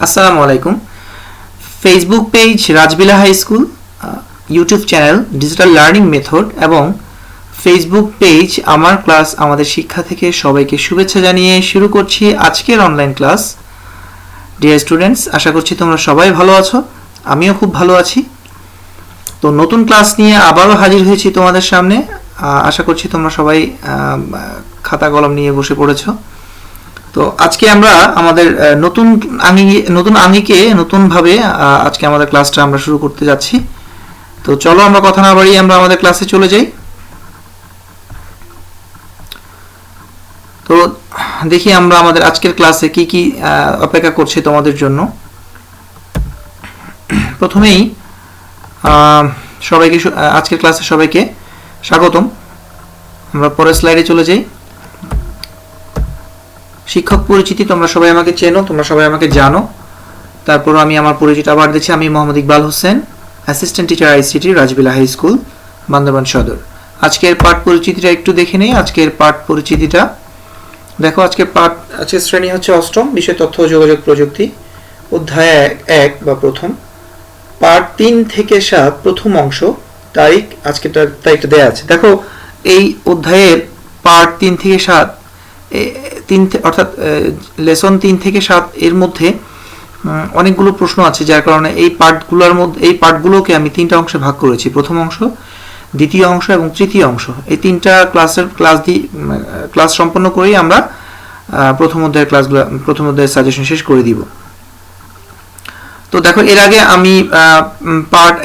আসসালামু আলাইকুম। Facebook page Rajbila high school, YouTube channel digital learning method এবং ফেসবুক পেজ আমার ক্লাস আমাদের শিক্ষা থেকে সবাইকে শুভেচ্ছা জানিয়ে শুরু করছি আজকের অনলাইন ক্লাস। ডিয়ার স্টুডেন্টস, আশা করছি তোমরা সবাই ভালো আছো, আমিও খুব ভালো আছি। তো নতুন ক্লাস নিয়ে আবারও হাজির হয়েছি তোমাদের সামনে। আশা করছি তোমরা সবাই খাতা কলম নিয়ে বসে পড়েছো। তো আজকে আমরা আমাদের নতুন আঙ্গিকে নতুনভাবে আজকে আমাদের ক্লাসটা আমরা শুরু করতে যাচ্ছি। তো চলো আমরা কথা না বাড়িয়ে আমরা আমাদের ক্লাসে চলে যাই। তো দেখি আমরা আমাদের আজকের ক্লাসে কি কি অপেক্ষা করছে তোমাদের জন্য। প্রথমেই সবাইকে আজকের ক্লাসে সবাইকে স্বাগতম। আমরা পরের স্লাইডে চলে যাই। শিক্ষক পরিচিতি, তোমরা সবাই আমাকে চেনো, তোমরা সবাই আমাকে জানো। তারপর আমি আমার পরিচিতি আবার দিচ্ছি। আমি Mohammad Iqbal Hossain, assistant teacher ICT Rajbila high school, Bandarban Sadar. আজকের পাঠ পরিচিতিটা একটু দেখে নেই। আজকের পাঠ পরিচিতিটা দেখো। আজকের শ্রেণী হচ্ছে অষ্টম, বিষয় তথ্য ও যোগাযোগ প্রযুক্তি, অধ্যায় 1 বা প্রথম, পাঠ 3 থেকে 7 প্রথম অংশ। তারিখ আজকের তারিখটা দেওয়া আছে। দেখো, এই অধ্যায়ের পাঠ 3 থেকে 7 অর্থাৎ লেসন 3 থেকে 7 এর মধ্যে অনেকগুলো প্রশ্ন আছে, যার কারণে এই পার্টগুলোকে আমি 3টা অংশে ভাগ করেছি। প্রথম অংশ, দ্বিতীয় অংশ এবং তৃতীয় অংশ। এই 3টা ক্লাস সম্পন্ন করেই আমরা প্রথম অধ্যায়ের সাজেশন শেষ করে দিব। তো দেখো, এর আগে আমি পার্ট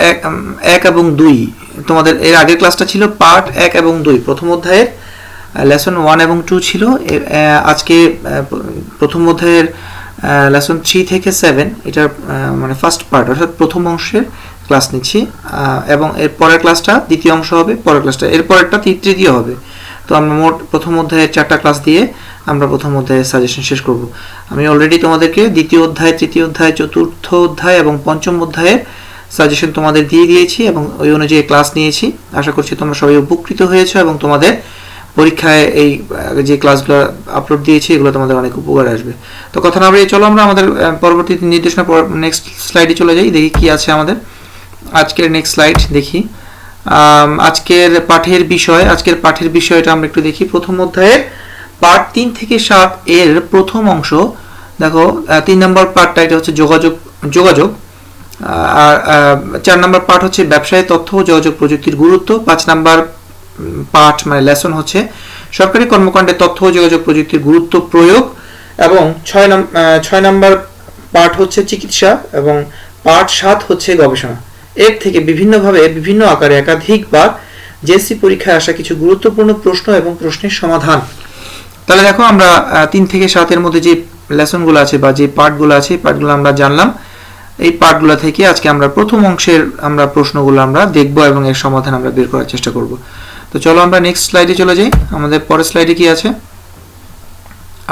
1 এবং 2, তোমাদের এর আগের ক্লাসটা ছিল পার্ট 1 এবং 2 প্রথম অধ্যায়ের লেসন 1 এবং 2 ছিল। আজকে প্রথম অধ্যায়ের লেসন 3 থেকে 7 এটার মানে ফার্স্ট পার্ট অর্থাৎ প্রথম অংশের ক্লাস নিচ্ছি, এবং এর পরের ক্লাসটা দ্বিতীয় অংশ হবে, পরের ক্লাসটা এর পরেরটা তৃতীয় হবে। তো আমরা মোট প্রথম অধ্যায়ের 4টা ক্লাস দিয়ে আমরা প্রথম অধ্যায়ের সাজেশন শেষ করব। আমি অলরেডি তোমাদেরকে দ্বিতীয় অধ্যায়, তৃতীয় অধ্যায়, চতুর্থ অধ্যায় এবং পঞ্চম অধ্যায়ের সাজেশন তোমাদের দিয়ে দিয়েছি এবং ওই অনুযায়ী ক্লাস নিয়েছি। আশা করছি তোমরা সবাই উপকৃত হয়েছো এবং তোমাদের পরীক্ষায় এই যে ক্লাসগুলো আপলোড দিয়েছি এগুলো তোমাদের অনেক উপকার আসবে। তো কথা না বলে চলো আমরা আমাদের পরবর্তী নির্দেশনা নেক্সট স্লাইডে চলে যাই। দেখি কি আছে আমাদের আজকের নেক্সট স্লাইড। দেখি আজকের পাঠের বিষয়টা আমরা একটু দেখি। প্রথম অধ্যায়ের পাঠ 3 থেকে 7 এর প্রথম অংশ। দেখো, 3 নম্বর পার্টটা এটা হচ্ছে যোগাযোগ, আর 4 নম্বর পার্ট হচ্ছে ব্যবসায় তথ্য ও যোগাযোগ প্রযুক্তির গুরুত্ব। 5 নম্বর পাঠ মানে লেসন হচ্ছে সরকারি কর্মকাণ্ডে তথ্য ও যোগাযোগ প্রযুক্তির গুরুত্ব প্রয়োগ, এবং 6 নম্বর পাঠ হচ্ছে চিকিৎসা, এবং পাঠ 7 হচ্ছে গবেষণা। এর থেকে বিভিন্নভাবে বিভিন্ন আকারে একাধিকবার জেএসসি পরীক্ষায় আসা কিছু গুরুত্বপূর্ণ প্রশ্ন এবং প্রশ্নের সমাধান। তাহলে দেখো, আমরা 3 থেকে 7 এর মধ্যে যে লেসনগুলো আছে বা যে পার্টগুলো আছে, পার্টগুলো আমরা জানলাম। এই পার্টগুলো থেকে আজকে আমরা প্রথম অংশের প্রশ্নগুলো আমরা দেখব এবং এর সমাধান আমরা বের করার চেষ্টা করব। তো চলো আমরা নেক্সট স্লাইডে চলে যাই। আমাদের পরের স্লাইডে কি আছে?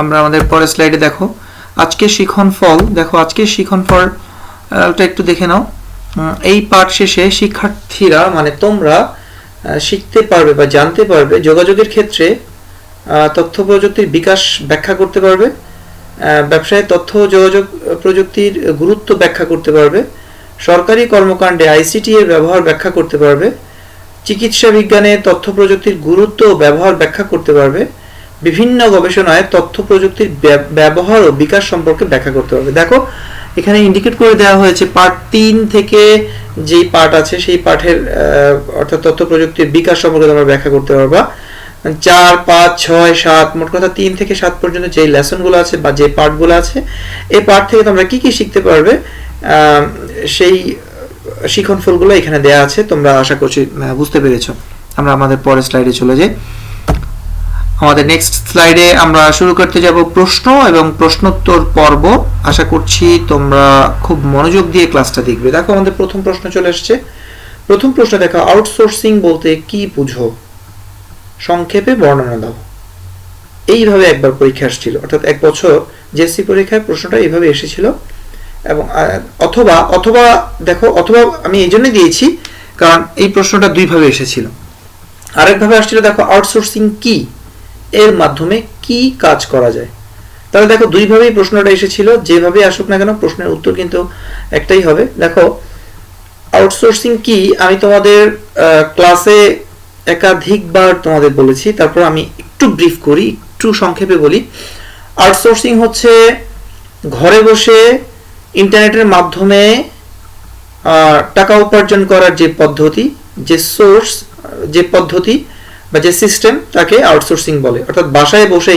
আমরা আমাদের পরের স্লাইডে দেখো আজকে শিখন ফল। দেখো, আজকে শিখন ফলটা একটু দেখে নাও। এই পাঠ শেষে শিক্ষার্থীরা মানে তোমরা শিখতে পারবে বা জানতে পারবে যোগাযোগের ক্ষেত্রে তথ্য প্রযুক্তির বিকাশ ব্যাখ্যা করতে পারবে, ব্যবসায় তথ্য ও যোগাযোগ প্রযুক্তির গুরুত্ব ব্যাখ্যা করতে পারবে, সরকারি কর্মকাণ্ডে আইসিটি এর ব্যবহার ব্যাখ্যা করতে পারবে, চিকিৎসা বিজ্ঞানে তথ্য প্রযুক্তির গুরুত্ব ও ব্যবহার ব্যাখ্যা করতে পারবে, বিভিন্ন গবেষণায় তথ্য প্রযুক্তির ব্যবহার ও বিকাশ সম্পর্কে ব্যাখ্যা করতে পারবে। দেখো, এখানে ইন্ডিকেট করে দেওয়া হয়েছে পার্ট 3 থেকে যেই পার্ট আছে সেই পাঠের অর্থাৎ তথ্য প্রযুক্তির বিকাশ সম্পর্কে তোমরা ব্যাখ্যা করতে পারবা। 4, 5, 6, 7 মোট কথা 3 থেকে 7 পর্যন্ত যে লেসনগুলো আছে বা যে পার্টগুলো আছে, এই পার্ট থেকে তোমরা কি কি শিখতে পারবে সেই শিখন ফলগুলো এখানে দেয়া আছে। তোমরা আশা করছি বুঝতে পেরেছো। আমরা আমাদের পরের স্লাইডে চলে যাই। আমাদের নেক্সট স্লাইডে আমরা শুরু করতে যাব প্রশ্ন এবং প্রশ্নোত্তর পর্ব। আশা করছি তোমরা খুব মনোযোগ দিয়ে ক্লাসটা দেখবে। দেখো, আমাদের প্রথম প্রশ্ন চলে এসেছে। প্রথম প্রশ্ন দেখো, আউটসোর্সিং বলতে কি বুঝো, সংক্ষেপে বর্ণনা দাও। এইভাবে একবার পরীক্ষা আসছিল, অর্থাৎ 1 বছর জেএসসি পরীক্ষায় প্রশ্নটা এইভাবে এসেছিল। এবং অথবা দেখো, অথবা আমি এই জন্য দিয়েছি কারণ এই প্রশ্নটা 2 ভাবে এসেছিল। আরেকভাবে আসছিল, দেখো আউটসোর্সিং কি, এর মাধ্যমে কি কাজ করা যায়। তাহলে দেখো দুইভাবেই প্রশ্নটা এসেছিল, যেভাবে আসুক না কেন প্রশ্নের উত্তর কিন্তু একটাই হবে। দেখো আউটসোর্সিং কি আমি তোমাদের ক্লাসে একাধিকবার তোমাদের বলেছি, তারপর আমি একটু ব্রিফ করি, একটু সংক্ষেপে বলি। আউটসোর্সিং হচ্ছে ঘরে বসে ইন্টারনেটের মাধ্যমে টাকা উপার্জন করার যে পদ্ধতি, যে সোর্স, যে পদ্ধতি বা যে সিস্টেম, তাকে আউটসোর্সিং বলে। অর্থাৎ বাসায় বসে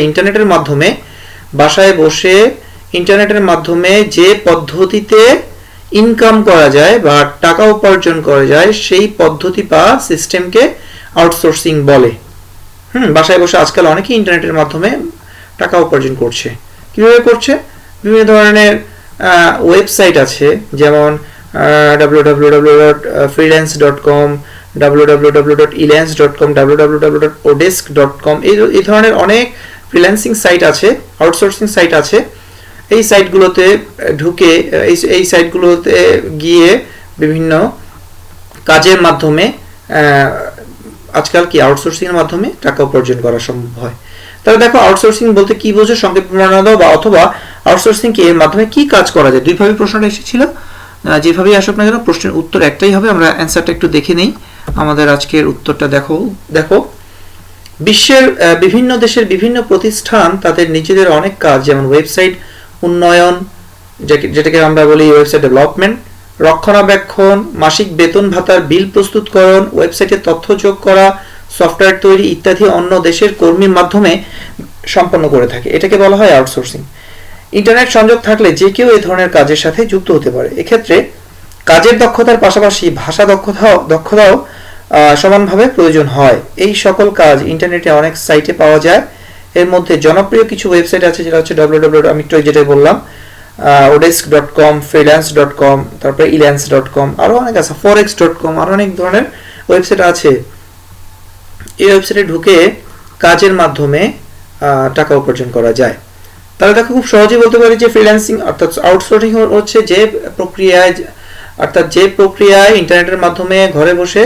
ইন্টারনেটের মাধ্যমে যে পদ্ধতিতে ইনকাম করা যায় বা টাকা উপার্জন করা যায় সেই পদ্ধতি বা সিস্টেমকে আউটসোর্সিং বলে। বাসায় বসে আজকাল অনেকেই ইন্টারনেটের মাধ্যমে টাকা উপার্জন করছে। কিভাবে করছে? বিভিন্ন ধরনের ওয়েবসাইট আছে, যেমন www.freelance.com, www.elance.com, www.odesk.com, এই ধরনের অনেক ফ্রিল্যান্সিং সাইট আছে, আউটসোর্সিং সাইট আছে। এই সাইটগুলোতে ঢুকে এই সাইটগুলোতে গিয়ে বিভিন্ন কাজের মাধ্যমে আজকাল কি আউটসোর্সিং এর মাধ্যমে টাকা উপার্জন করা সম্ভব হয়। তাহলে দেখো আউটসোর্সিং বলতে কি বোঝো, সংক্ষেপে বর্ণনা দাও, বা অথবা আউটসোর্সিং কি এর মাধ্যমে কি কাজ করা যায়। দুইভাবে প্রশ্নটা এসেছিল, যেভাবেই আসুক না কেন প্রশ্নের উত্তর একটাই হবে। আমরা অ্যান্সারটা একটু দেখে নেই। আমাদের আজকের উত্তরটা দেখো বিশ্বের বিভিন্ন দেশের বিভিন্ন প্রতিষ্ঠান তাদের নিজেদের অনেক কাজ, যেমন ওয়েবসাইট উন্নয়ন, যেটাকে আমরা বলি ওয়েবসাইট ডেভেলপমেন্ট, রক্ষণাবেক্ষণ, মাসিক বেতন ভাতার বিল প্রস্তুতকরণ, ওয়েবসাইটে তথ্য যোগ করা, সফটওয়্যার তৈরি ইত্যাদি অন্য দেশের কর্মীর মাধ্যমে সম্পন্ন করে থাকে। এটাকে বলা হয় আউটসোর্সিং। ইন্টারনেট সংযোগ থাকলে যে কেউ এই ধরনের কাজের সাথে যুক্ত হতে পারে। এক্ষেত্রে কাজের দক্ষতার পাশাপাশি ভাষা দক্ষতাও সমানভাবে প্রয়োজন হয়। এই সকল কাজ ইন্টারনেটে অনেক সাইটে পাওয়া যায়। এর মধ্যে জনপ্রিয় কিছু ওয়েবসাইট আছে, যেটা হচ্ছে www, আমি একটু যেটা বললাম, odesk.com, freelance.com, তারপরে elance.com, আরো অনেক আছে, forex.com, আরো অনেক ধরনের ওয়েবসাইট আছে। এই ওয়েবসাইটে ঢুকে কাজের মাধ্যমে টাকা উপার্জন করা যায়। তাহলে দেখো খুব সহজেই বলতে পারি যে ফ্রিল্যান্সিং অর্থাৎ আউটসোর্সিং হচ্ছে যে প্রক্রিয়ায় ইন্টারনেটের মাধ্যমে ঘরে বসে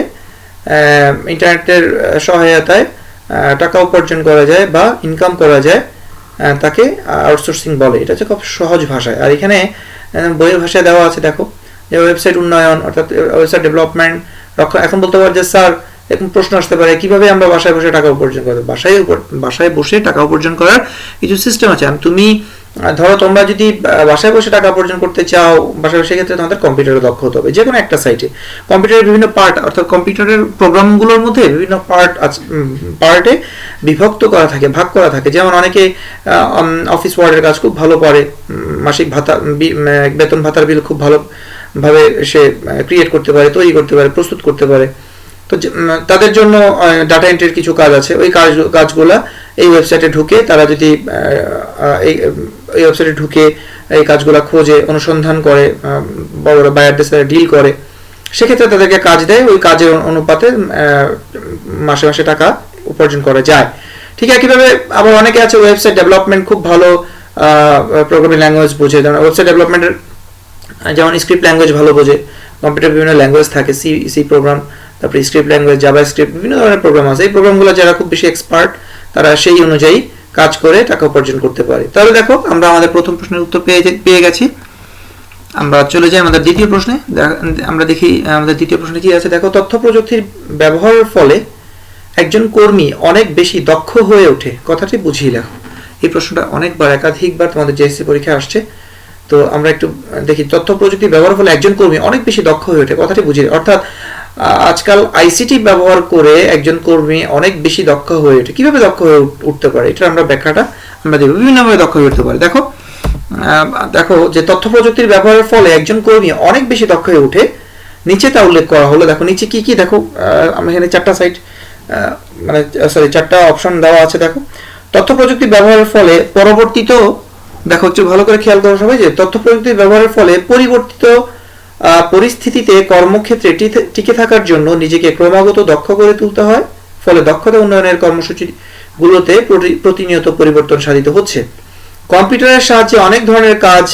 ইন্টারনেটের সহায়তায় টাকা উপার্জন করা যায় বা ইনকাম করা যায়, তাকে আউটসোর্সিং বলে। এটা হচ্ছে খুব সহজ ভাষায়। আর এখানে বইয়ের ভাষায় দেওয়া আছে, দেখো যে ওয়েবসাইট উন্নয়ন অর্থাৎ ওয়েবসাইট ডেভেলপমেন্ট, এখন বলতে পারে যে স্যার এরকম প্রশ্ন আসতে পারে কিভাবে আমরা বাসায় বসে টাকা উপার্জন করবো। বাসায় বসে টাকা উপার্জন করার কিছু সিস্টেম আছে। তুমি ধরো তোমরা যদি বাসায় বসে টাকা উপার্জন করতে চাও, বাসায় বসে ক্ষেত্রে তোমাদের কম্পিউটারে দক্ষ হতে হবে। যে কোনো একটা সাইটে কম্পিউটারের বিভিন্ন পার্ট, অর্থাৎ কম্পিউটারের প্রোগ্রামগুলোর মধ্যে বিভিন্ন পার্টে বিভক্ত করা থাকে, ভাগ করা থাকে। যেমন অনেকে অফিস ওয়ার্ডের কাজ খুব ভালো পারে, মাসিক ভাতা, বেতন ভাতার বিল খুব ভালোভাবে সে ক্রিয়েট করতে পারে, তৈরি করতে পারে, প্রস্তুত করতে পারে। তো তাদের জন্য ডাটা এন্ট্রির কিছু কাজ আছে। ওই কাজগুলা এই ওয়েবসাইটে ঢুকে তারা যদি এই ওয়েবসাইটে ঢুকে এই কাজগুলা খোঁজে, অনুসন্ধান করে, বড় বড় বায়ারদের সাথে ডিল করে, সেক্ষেত্রে তাদেরকে কাজ দেয়। ওই কাজের অনুপাতে মাসে মাসে টাকা উপার্জন করা যায়। ঠিক একইভাবে আবার অনেকে আছে ওয়েবসাইট ডেভেলপমেন্ট খুব ভালো প্রোগ্রামিং ল্যাঙ্গুয়েজ বোঝে, যেমন ওয়েবসাইট ডেভেলপমেন্টের যেমন স্ক্রিপ্ট ল্যাঙ্গুয়েজ ভালো বোঝে। কম্পিউটার বিভিন্ন ল্যাঙ্গুয়েজ থাকে, সি প্রোগ্রাম, তারপরে স্ক্রিপ্ট ল্যাঙ্গুয়েজ, জাভা স্ক্রিপ্ট, বিভিন্ন ধরনের প্রোগ্রাম আছে। এই প্রোগ্রামগুলো যারা খুব বেশি এক্সপার্ট, তারা সেই অনুযায়ী কাজ করে টাকা উপার্জন করতে পারে। তাহলে দেখো আমরা আমাদের প্রথম প্রশ্নের উত্তর পেয়ে গেছি। আমরা চলে যাই আমাদের দ্বিতীয় প্রশ্নে। আমরা দেখি আমাদের দ্বিতীয় প্রশ্নে কি আছে। দেখো তথ্য প্রযুক্তির ব্যবহারের ফলে একজন কর্মী অনেক বেশি দক্ষ হয়ে ওঠে, কথাটি বুঝিয়ে লেখো। এই প্রশ্নটা অনেকবার একাধিকবার তোমাদের জেএসসি পরীক্ষায় আসছে। তো আমরা একটু দেখি, তথ্য প্রযুক্তি ব্যবহারের ফলে একজন কর্মী অনেক বেশি দক্ষ হয়ে ওঠে, কথাটি বুঝিয়ে। অর্থাৎ আজকাল আইসিটি ব্যবহার করে একজন কর্মী অনেক বেশি দক্ষ হয়ে ওঠে। কিভাবে দক্ষ হয়ে উঠতে পারে, এটা আমরা ব্যাখ্যাটা আমরা দেব। বিভিন্নভাবে দক্ষ হয়ে উঠতে পারে। দেখো যে তথ্য প্রযুক্তির ব্যবহারের ফলে একজন কর্মী অনেক বেশি দক্ষ হয়ে ওঠে, নিচে তা উল্লেখ করা হলো। দেখো নিচে কি কি, দেখো আমরা এখানে চারটা অপশন দেওয়া আছে। দেখো তথ্য প্রযুক্তি ব্যবহারের ফলে পরবর্তীত, দেখো একটু ভালো করে খেয়াল করো সবাই, যে তথ্য প্রযুক্তি ব্যবহারের ফলে পরিবর্তিত পরিস্থিতিতে কর্মক্ষেত্রে টিকে থাকার জন্য নিজেকে ক্রমাগত দক্ষ করে তুলতে হয়। ফলে দক্ষতা উন্নয়নের কর্মসূচিগুলোতে প্রতিনিয়ত পরিবর্তন সাধিত হচ্ছে। কম্পিউটারের সাহায্যে অনেক ধরনের কাজ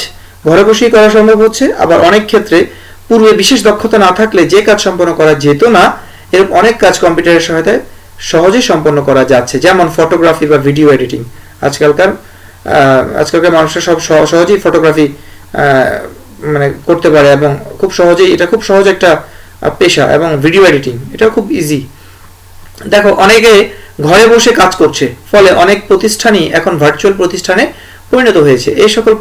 ঘরে বসেই করা সম্ভব হচ্ছে। আবার অনেক ক্ষেত্রে পূর্বে বিশেষ দক্ষতা না থাকলে যে কাজ সম্পন্ন করা যেত না, এরকম অনেক কাজ কম্পিউটারের সহায়তায় সহজেই সম্পন্ন করা যাচ্ছে। যেমন ফটোগ্রাফি বা ভিডিও এডিটিং। আজকালকার আজকালকার মানুষরা সব সহজেই ফটোগ্রাফি মানে করতে পারে এবং খুব সহজেই এটা খুব সহজ একটা পেশা, এবং ভিডিও এডিটিং এটা খুব ইজি। দেখো অনেকে ঘরে বসে কাজ করছে, ফলে অনেক প্রতিষ্ঠানই এখন ভার্চুয়াল প্রতিষ্ঠানে পরিণত হয়েছে। এই সকল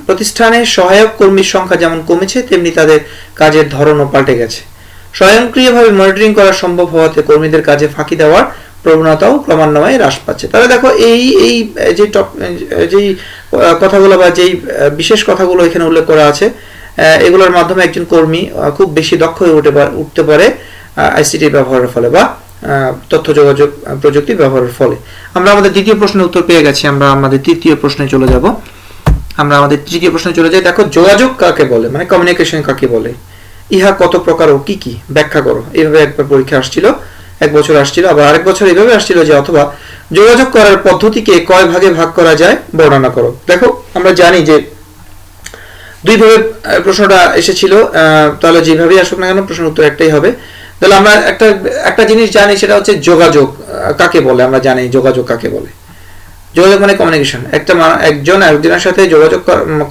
প্রতিষ্ঠানে সহায়ক কর্মীর সংখ্যা যেমন কমেছে, তেমনি তাদের কাজের ধরনও পাল্টে গেছে। স্বয়ংক্রিয়ভাবে মনিটরিং করা সম্ভব হওয়াতে কর্মীদের কাজে ফাঁকি দেওয়ার প্রবণতাও ক্রমান্বয়ে হ্রাস পাচ্ছে। তাহলে দেখো এই যেই কথাগুলো বা যেই বিশেষ কথাগুলো এখানে উল্লেখ করা আছে, এগুলোর মাধ্যমে একজন কর্মী খুব বেশি দক্ষ হয়ে উঠতে পারে আইসিটি ব্যবহারের ফলে বা তথ্য যোগাযোগ প্রযুক্তি ব্যবহারের ফলে। আমরা আমাদের দ্বিতীয় প্রশ্নের উত্তর পেয়ে গেছি, আমরা আমাদের তৃতীয় প্রশ্নে চলে যাব। আমরা আমাদের তৃতীয় প্রশ্নে চলে যাই। দেখো যোগাযোগ কাকে বলে, মানে কমিউনিকেশন কাকে বলে, ইহা কত প্রকার ও কি কি ব্যাখ্যা করো। এইভাবে একবার পরীক্ষা আসছিল, এক বছর আসছিল, আবার আরেক বছর এইভাবে আসছিল যে অথবা যোগাযোগ করার পদ্ধতিকে কয় ভাগে ভাগ করা যায় বর্ণনা করো। দেখো আমরা জানি যে দুইভাবে প্রশ্নটা এসেছিল, তাহলে যেভাবেই আসুক না কেন প্রশ্নের উত্তর একটাই হবে। তাহলে আমরা একটা জিনিস জানি, সেটা হচ্ছে যোগাযোগ কাকে বলে। আমরা জানি যোগাযোগ কাকে বলে। যোগাযোগ মানে কমিউনিকেশন। একজনের সাথে যোগাযোগ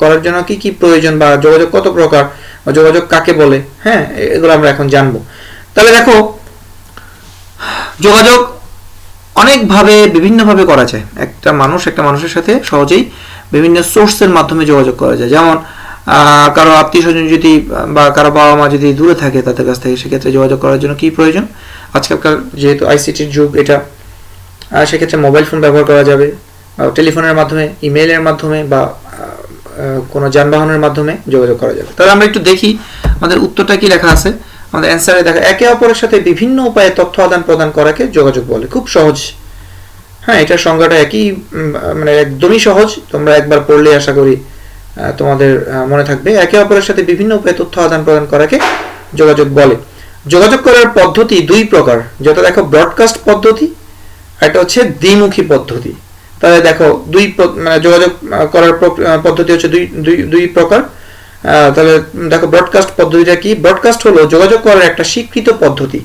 করার জন্য কি কি প্রয়োজন, বা যোগাযোগ কত প্রকার, বা যোগাযোগ কাকে বলে, হ্যাঁ এগুলো আমরা এখন জানবো। তাহলে দেখো যোগাযোগ অনেকভাবে বিভিন্নভাবে করা যায়। একটা মানুষের সাথে সহজেই বিভিন্ন সোর্সের মাধ্যমে যোগাযোগ করা যায়। যেমন কারো আত্মীয় স্বজন যদি বা কারো বাবা মা যদি দূরে থাকে তাদের কাছ থেকে, সেক্ষেত্রে যোগাযোগ করার জন্য কি প্রয়োজন, আজকালকার যেহেতু আইসিটির যুগ এটা, সেক্ষেত্রে মোবাইল ফোন ব্যবহার করা যাবে, টেলিফোনের মাধ্যমে, ইমেইলের মাধ্যমে, বা কোনো যানবাহনের মাধ্যমে যোগাযোগ করা যাবে। তাহলে আমরা একটু দেখি আমাদের উত্তরটা কি লেখা আছে। আমাদের অ্যান্সারে দেখা, একে অপরের সাথে বিভিন্ন উপায়ে তথ্য আদান প্রদান করাকে যোগাযোগ বলে। খুব সহজ, হ্যাঁ এটার সংজ্ঞাটা একই, মানে একদমই সহজ। তোমরা একবার পড়লে আশা করি তোমাদের মনে থাকবে। একে অপরের সাথে বিভিন্ন উপায়ে তথ্য আদান প্রদান করাকে যোগাযোগ বলে। যোগাযোগ করার পদ্ধতি দুই প্রকার, যেটা দেখো ব্রডকাস্ট পদ্ধতি, একটা হচ্ছে দ্বিমুখী পদ্ধতি। তাহলে দেখো মানে যোগাযোগ করার পদ্ধতি হচ্ছে দুই প্রকার। তাহলে দেখো ব্রডকাস্ট পদ্ধতিটা কি। ব্রডকাস্ট হলো যোগাযোগ করার একটা স্বীকৃত পদ্ধতি।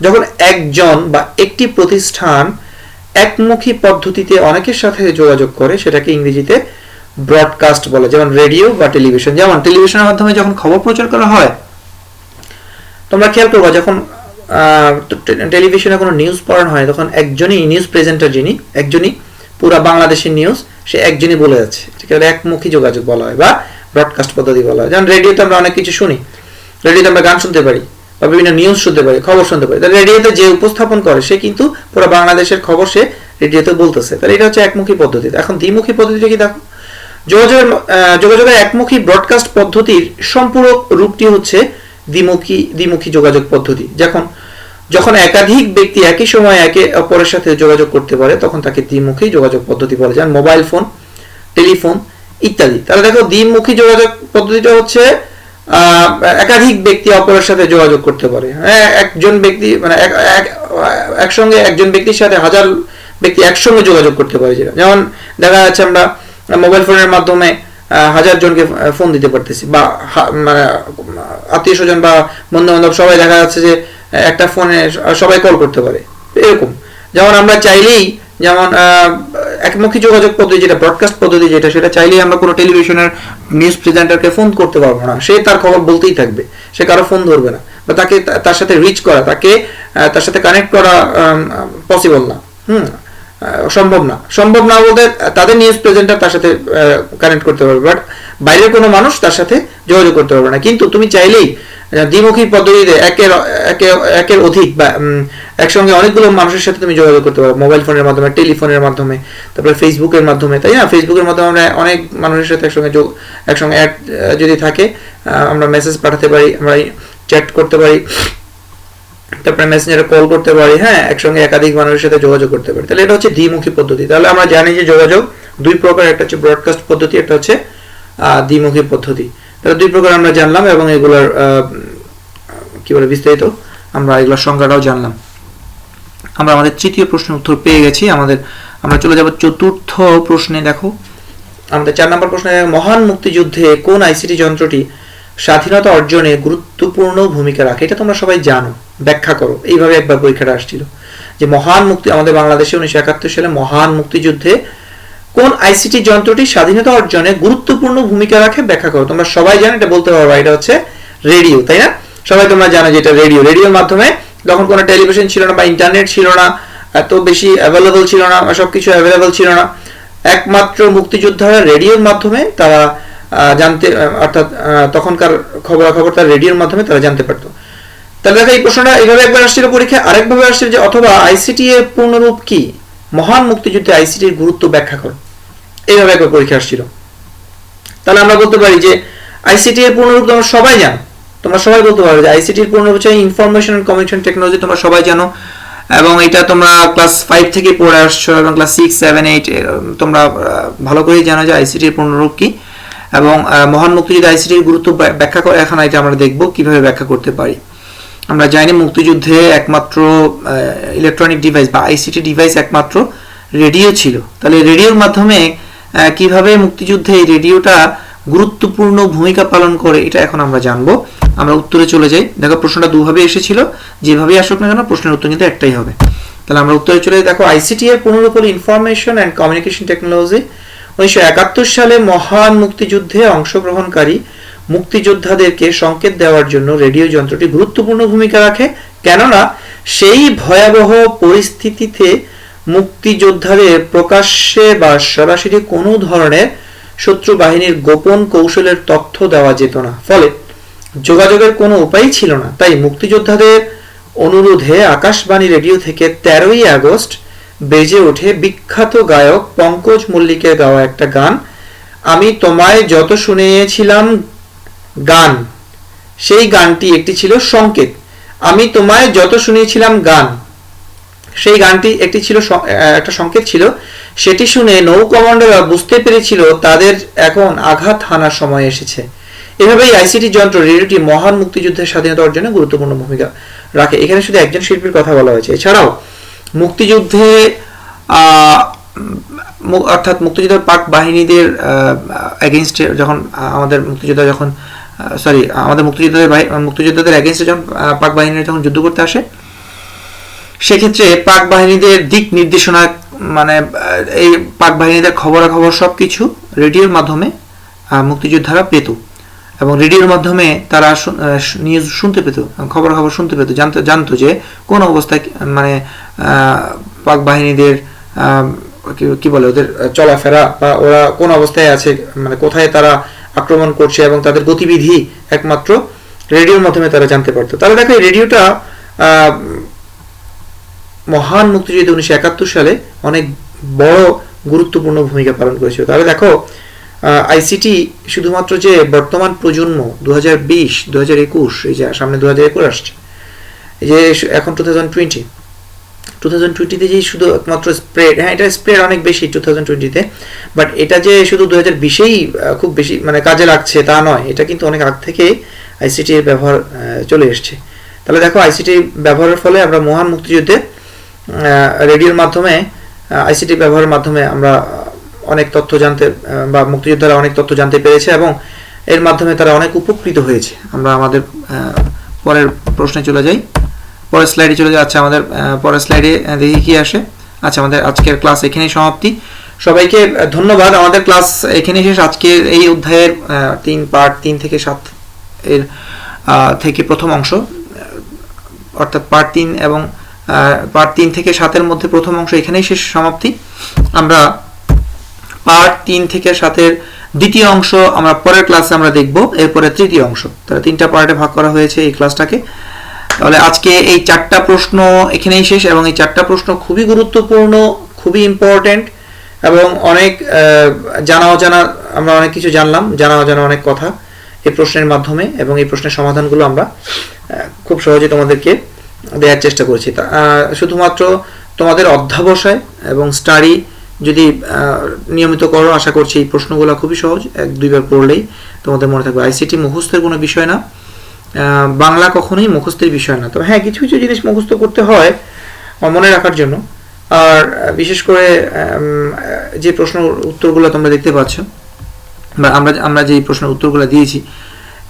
যখন একজন বা একটি প্রতিষ্ঠান একমুখী পদ্ধতিতে অনেকের সাথে যোগাযোগ করে, সেটাকে ইংরেজিতে ব্রডকাস্ট বলে। যেমন রেডিও বা টেলিভিশন। যেমন টেলিভিশনের মাধ্যমে যখন খবর প্রচার করা হয়, তোমরা খেয়াল করবা যখন টেলিভিশনে কোনো নিউজ পড়ানো হয়, তখন একজনই নিউজ প্রেজেন্টার, একজনই পুরা বাংলাদেশের নিউজ সে একজনই বলে যাচ্ছে। এটাকে একমুখী যোগাযোগ বলা হয় বা ব্রডকাস্ট পদ্ধতি বলা হয়। যেমন রেডিওতে আমরা অনেক কিছু শুনি, রেডিওতে আমরা গান শুনতে পারি বা বিভিন্ন নিউজ শুনতে পারি, খবর শুনতে পারি। তাহলে রেডিওতে যে উপস্থাপন করে সে কিন্তু পুরো বাংলাদেশের খবর সে রেডিওতে বলতেছে। তাহলে এটা হচ্ছে একমুখী পদ্ধতি। এখন দ্বিমুখী পদ্ধতিটা কি দেখো। যোগাযোগের একমুখী ব্রডকাস্ট পদ্ধতির সম্পূরক রূপটি হচ্ছে দ্বিমুখী যোগাযোগ পদ্ধতি। যখন একাধিক ব্যক্তি একই সময় একে অপরের সাথে যোগাযোগ করতে পারে, তখন তাকে দ্বিমুখী যোগাযোগ পদ্ধতি বলে। যেমন মোবাইল ফোন, টেলিফোন ইত্যাদি। তাহলে দেখো দ্বিমুখী যোগাযোগ পদ্ধতিটা হচ্ছে একাধিক ব্যক্তি অপরের সাথে যোগাযোগ করতে পারে। একজন ব্যক্তি মানে একসঙ্গে একজন ব্যক্তির সাথে হাজার ব্যক্তি একসঙ্গে যোগাযোগ করতে পারে। যেমন দেখা যাচ্ছে আমরা মোবাইল ফোনের মাধ্যমে হাজার জনকে ফোন দিতে পারতেছি, বা মানে আত্মীয় স্বজন বা বন্ধু বান্ধব সবাই দেখা যাচ্ছে যে একটা ফোনে সবাই কল করতে পারে। এরকম যেমন আমরা চাইলেই, যেমন একমুখী যোগাযোগ পদ্ধতি যেটা ব্রডকাস্ট পদ্ধতি যেটা, সেটা চাইলেই আমরা কোনো টেলিভিশনের নিউজ প্রেজেন্টারকে ফোন করতে পারবো না। সে তার খবর বলতেই থাকবে, সে কারো ফোন ধরবে না, বা তাকে তার সাথে রিচ করা, তার সাথে কানেক্ট করা পসিবল না। সম্ভব না বলতে তাদের নিউজ প্রেজেন্টার তার সাথে কানেক্ট করতে পারবে, বাট বাইরের কোনো মানুষ তার সাথে যোগাযোগ করতে পারবে না। কিন্তু তুমি চাইলেই দ্বিমুখী পদ্ধতিতে একের অধিক বা একসঙ্গে অনেকগুলো মানুষের সাথে তুমি যোগাযোগ করতে পারো, মোবাইল ফোনের মাধ্যমে, টেলিফোনের মাধ্যমে, তারপরে ফেসবুকের মাধ্যমে, তাই না? ফেসবুকের মাধ্যমে আমরা অনেক মানুষের সাথে একসঙ্গে অ্যাড যদি থাকে, আমরা মেসেজ পাঠাতে পারি, আমরা চ্যাট করতে পারি, তারপরে মেসেঞ্জারে কল করতে পারি, হ্যাঁ একসঙ্গে একাধিক মানুষের সাথে যোগাযোগ করতে পারি। তাহলে এটা হচ্ছে দ্বিমুখী পদ্ধতি। তাহলে আমরা জানি যে যোগাযোগ দুই প্রকার, একটা হচ্ছে ব্রডকাস্ট পদ্ধতি, একটা হচ্ছে দ্বিমুখী পদ্ধতি। তাহলে দুই প্রকার আমরা জানলাম, এবং এগুলোর কি বলে বিস্তারিত আমরা এগুলোর সংজ্ঞাটাও জানলাম। আমরা আমাদের তৃতীয় প্রশ্নের উত্তর পেয়ে গেছি। আমরা চলে যাব চতুর্থ প্রশ্নে। দেখো আমাদের 4 নম্বর প্রশ্নে, মহান মুক্তিযুদ্ধে কোন আইসিটি যন্ত্রটি স্বাধীনতা অর্জনে গুরুত্বপূর্ণ ভূমিকা রাখে? এটা তোমরা সবাই জানো, ব্যাখ্যা করো। এইভাবে একবার পরীক্ষাটা আসছিল যে আমাদের বাংলাদেশে 1971 সালে মহান মুক্তিযুদ্ধে কোন আইসিটি যন্ত্রটি স্বাধীনতা অর্জনে গুরুত্বপূর্ণ ভূমিকা রাখে ব্যাখ্যা করো। তোমরা সবাই জানো, এটা বলতে পারবা, এটা হচ্ছে রেডিও, তাই না? সবাই তোমরা জানো যে এটা রেডিও। রেডিওর মাধ্যমে তখন কোনো টেলিভিশন ছিল না বা ইন্টারনেট ছিল না, এত বেশি অ্যাভেলেবল ছিল না, সবকিছু অ্যাভেলেবল ছিল না। একমাত্র মুক্তিযোদ্ধারা রেডিওর মাধ্যমে তারা জানতে, অর্থাৎ তখনকার খবরাখবর তারা রেডিওর মাধ্যমে তারা জানতে পারতো। তাহলে দেখো এই প্রশ্নটা এইভাবে একবার আসছিল পরীক্ষায়, আরেকভাবে আসছিল যে অথবা আইসিটি এর পূর্ণরূপ কি, মহান মুক্তিযুদ্ধে আইসিটির গুরুত্ব ব্যাখ্যা করো, এইভাবে একবার পরীক্ষা আসছিল। তাহলে আমরা বলতে পারি যে আইসিটি এর পূর্ণরূপ তোমরা সবাই জানো, তোমরা সবাই বলতে পারো যে আইসিটি এর পূর্ণরূপ হচ্ছে ইনফরমেশন এন্ড কমিউনিকেশন টেকনোলজি, তোমরা সবাই জানো, এবং এটা তোমরা ক্লাস 5 থেকে পড়ে আসছো এবং ক্লাস 6, 7, 8 তোমরা ভালো করেই জানো যে আইসিটি এর পূর্ণরূপ কি। এবং মহান মুক্তিযুদ্ধে আইসিটির গুরুত্ব ব্যাখ্যা করে, এখন এটা আমরা দেখব কিভাবে ব্যাখ্যা করতে পারি। আমরা জানি মুক্তিযুদ্ধে একমাত্র ইলেকট্রনিক ডিভাইস বা আইসিটি ডিভাইস একমাত্র রেডিও ছিল। তাহলে রেডিওর মাধ্যমে কিভাবে মুক্তিযুদ্ধে এই রেডিওটা গুরুত্বপূর্ণ ভূমিকা পালন করে, এটা এখন আমরা জানবো। আমরা উত্তরে চলে যাই। দেখো প্রশ্নটা দুভাবে এসেছিল, যেভাবেই আসুক না কেন প্রশ্নের উত্তর কিন্তু একটাই হবে। তাহলে আমরা উত্তরে চলে যাই। দেখো আইসিটি এর পূর্ণরূপ হলো ইনফরমেশন অ্যান্ড কমিউনিকেশন টেকনোলজি। 1971 সালে মহান মুক্তিযুদ্ধে অংশগ্রহণকারী মুক্তিযোদ্ধাদেরকে সংকেত দেওয়ার জন্য রেডিও যন্ত্রটি গুরুত্বপূর্ণ ভূমিকা রাখে, কেননা সেই ভয়াবহ পরিস্থিতিতে মুক্তিযোদ্ধাদের প্রকাশ্যে বা সরাসরি কোনো ধরনের শত্রু বাহিনীর গোপন কৌশলের তথ্য দেওয়া যেত না, ফলে যোগাযোগের কোনো উপায় ছিল না। তাই মুক্তিযোদ্ধাদের অনুরোধে আকাশবাণী রেডিও থেকে 13ই আগস্ট বেজে ওঠে বিখ্যাত গায়ক পঙ্কজ মল্লিকের গাওয়া একটা গান, আমি তোমায় যত শুনিয়েছিলাম গান। সেই গানটি একটি ছিল সংকেত। আমি তোমায় যত শুনিয়েছিলাম গান, সেই গানটি একটি ছিল একটা সংকেত ছিল। সেটি শুনে নৌ কমান্ডাররা বুঝতে পেরেছিল তাদের এখন আঘাত হানার সময় এসেছে। এভাবেই আইসিটি যন্ত্র রেডিওটি মহান মুক্তিযুদ্ধের স্বাধীনতা অর্জনে গুরুত্বপূর্ণ ভূমিকা রাখে। এখানে শুধু একজন শিল্পীর কথা বলা হয়েছে। এছাড়াও মুক্তিযুদ্ধে অর্থাৎ মুক্তিযুদ্ধের পাক বাহিনীদের এগেইনস্টে যখন আমাদের মুক্তিযোদ্ধাদের এগেইনস্টে যখন পাক বাহিনীরা যখন যুদ্ধ করতে আসে, সেক্ষেত্রে পাক বাহিনীদের দিক নির্দেশনা, মানে এই পাক বাহিনীদের খবরাখবর সবকিছু রেডিওর মাধ্যমে মুক্তিযোদ্ধারা পেত, এবং রেডিওর মাধ্যমে তারা নিউজ শুনতে পেত, খবরাখবর শুনতে পেত, জানতো যে কোন অবস্থায় মানে পাক বাহিনীদের কি বলে ওদের চলাফেরা বা ওরা কোন অবস্থায় আছে, মানে কোথায় তারা আক্রমণ করছে, এবং তাদের গতিবিধি একমাত্র রেডিওর মাধ্যমে তারা জানতে পারতো। তাহলে দেখো এই রেডিওটা মহান মুক্তিযুদ্ধে 1971 সালে অনেক বড় গুরুত্বপূর্ণ ভূমিকা পালন করেছিল। তাহলে দেখো আইসিটি শুধুমাত্র যে বর্তমান প্রজন্ম 2020, 2021, এই যে সামনে 2021 আসছে, এই যে এখন 2020-তে যে শুধু একমাত্র স্প্রেড, হ্যাঁ এটা স্প্রেড অনেক বেশি 2020-তে, বাট এটা যে শুধু 2020-এই খুব বেশি মানে কাজে লাগছে তা নয়, এটা কিন্তু অনেক আগ থেকে আইসিটি এর ব্যবহার চলে এসছে। তাহলে দেখো আইসিটি ব্যবহারের ফলে আমরা মহান মুক্তিযুদ্ধে রেডিওর মাধ্যমে আইসিটি ব্যবহারের মাধ্যমে আমরা অনেক তথ্য জানতে বা মুক্তিযোদ্ধারা অনেক তথ্য জানতে পেরেছে, এবং এর মাধ্যমে তারা অনেক উপকৃত হয়েছে। আমরা আমাদের পরের প্রশ্নে চলে যাই, পরের স্লাইডে চলে যাই। আচ্ছা আমাদের পরের স্লাইডে দেখি কি আসে। আচ্ছা আমাদের আজকের ক্লাস এখানেই সমাপ্তি। সবাইকে ধন্যবাদ। আমাদের ক্লাস এখানেই শেষ। আজকের এই অধ্যায়ের 3 থেকে 7 এর থেকে প্রথম অংশ, অর্থাৎ পার্ট 3 এবং পার্ট 3 থেকে 7 এর মধ্যে প্রথম অংশ এখানেই শেষ সমাপ্তি। আমরা পার্ট 3 থেকে 7 এর দ্বিতীয় অংশ আমরা পরের ক্লাসে আমরা দেখব, এরপরে তৃতীয় অংশ। তাহলে 3টা পার্টে ভাগ করা হয়েছে এই ক্লাসটাকে। তাহলে আজকে এই 4টা প্রশ্ন এখানেই শেষ, এবং এই 4টা প্রশ্ন খুবই গুরুত্বপূর্ণ, খুবই ইম্পর্টেন্ট, এবং অনেক জানা অজানা আমরা অনেক কিছু জানলাম, জানা অজানা অনেক কথা এই প্রশ্নের মাধ্যমে, এবং এই প্রশ্নের সমাধানগুলো আমরা খুব সহজে তোমাদেরকে দেওয়ার চেষ্টা করেছি। শুধুমাত্র তোমাদের অধ্যাবসায় এবং স্টাডি যদি নিয়মিত করো, আশা করছি এই প্রশ্নগুলো খুবই সহজ, 1-2 বার পড়লেই তোমাদের মনে থাকবে। আইসিটি মুখস্থের কোনো বিষয় না, বাংলা কখনোই মুখস্থের বিষয় না। তবে হ্যাঁ কিছু কিছু জিনিস মুখস্থ করতে হয় মনে রাখার জন্য। আর বিশেষ করে যে প্রশ্ন উত্তরগুলো তোমরা দেখতে পাচ্ছ, বা আমরা যে প্রশ্নের উত্তরগুলো দিয়েছি,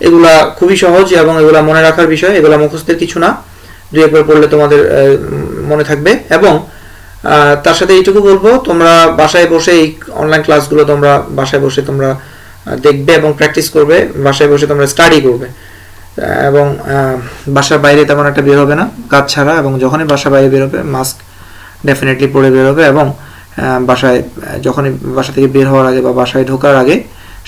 এগুলা খুবই সহজ এবং এগুলা মনে রাখার বিষয়, এগুলা মুখস্থের কিছু না, 2-1 বার পড়লে তোমাদের মনে থাকবে। এবং তার সাথে এইটুকু বলবো, তোমরা বাসায় বসে এই অনলাইন ক্লাসগুলো তোমরা বাসায় বসে তোমরা দেখবে এবং প্র্যাকটিস করবে, বাসায় বসে তোমরা স্টাডি করবে এবং বাসার বাইরে তেমন একটা বের হবে না কাজ ছাড়া, এবং যখনই বাসার বাইরে বের হবে মাস্ক ডেফিনেটলি পরে বের হবে, এবং বাসায় যখনই বাসা থেকে বের হওয়ার আগে বা বাসায় ঢোকার আগে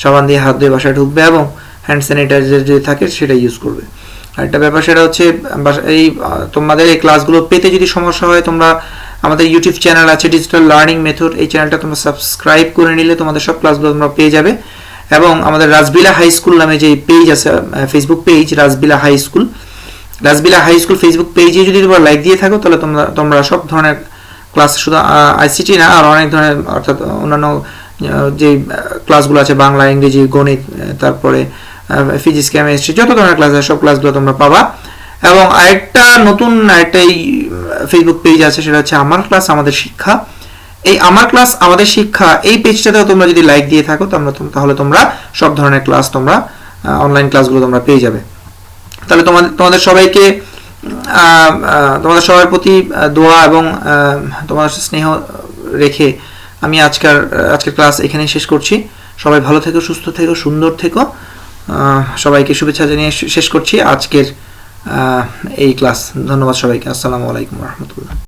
সাবান দিয়ে হাত ধুয়ে বাসায় ঢুকবে এবং হ্যান্ড স্যানিটাইজার যদি থাকে সেটা ইউজ করবে। আরেকটা ব্যাপার সেটা হচ্ছে এই তোমাদের এই ক্লাসগুলো পেতে যদি সমস্যা হয়, তোমরা আমাদের ইউটিউব চ্যানেল আছে ডিজিটাল লার্নিং মেথড, এই চ্যানেলটা তোমরা সাবস্ক্রাইব করে নিলে তোমাদের সব ক্লাসগুলো তোমরা পেয়ে যাবে। এবং আমাদের রাজবিলা হাই স্কুল নামে যে পেজ আছে, Facebook page Rajbila high school, Rajbila high school Facebook পেজে যদি তোমরা লাইক দিয়ে থাকো তাহলে তোমরা সব ধরনের ক্লাস, শুধু আইসিটি না আর অনেক ধরনের অর্থাৎ অন্যান্য যে ক্লাসগুলো আছে বাংলা, ইংরেজি, গণিত, তারপরে ফিজিক্স, কেমিস্ট্রি, যত ধরনের ক্লাস আছে সব ক্লাসগুলো তোমরা পাবা। এবং আরেকটা নতুন এই ফেসবুক পেজ আছে, সেটা হচ্ছে আমার ক্লাস আমাদের শিক্ষা। এই আমার ক্লাস আমাদের শিক্ষা এই পেজটাতেও তোমরা যদি লাইক দিয়ে থাকো তাহলে তোমরা সব ধরনের ক্লাস তোমরা অনলাইন ক্লাসগুলো তোমরা পেয়ে যাবে। তাহলে তোমাদের সবাইকে তোমাদের সবার প্রতি দোয়া এবং তোমার স্নেহ রেখে আমি আজকের ক্লাস এখানেই শেষ করছি। সবাই ভালো থেকো, সুস্থ থেকো, সুন্দর থেকো, সবাইকে শুভেচ্ছা জানিয়ে শেষ করছি আজকের এই ক্লাস। ধন্যবাদ সবাইকে। আসসালামু আলাইকুম রহমতুল্লাহ।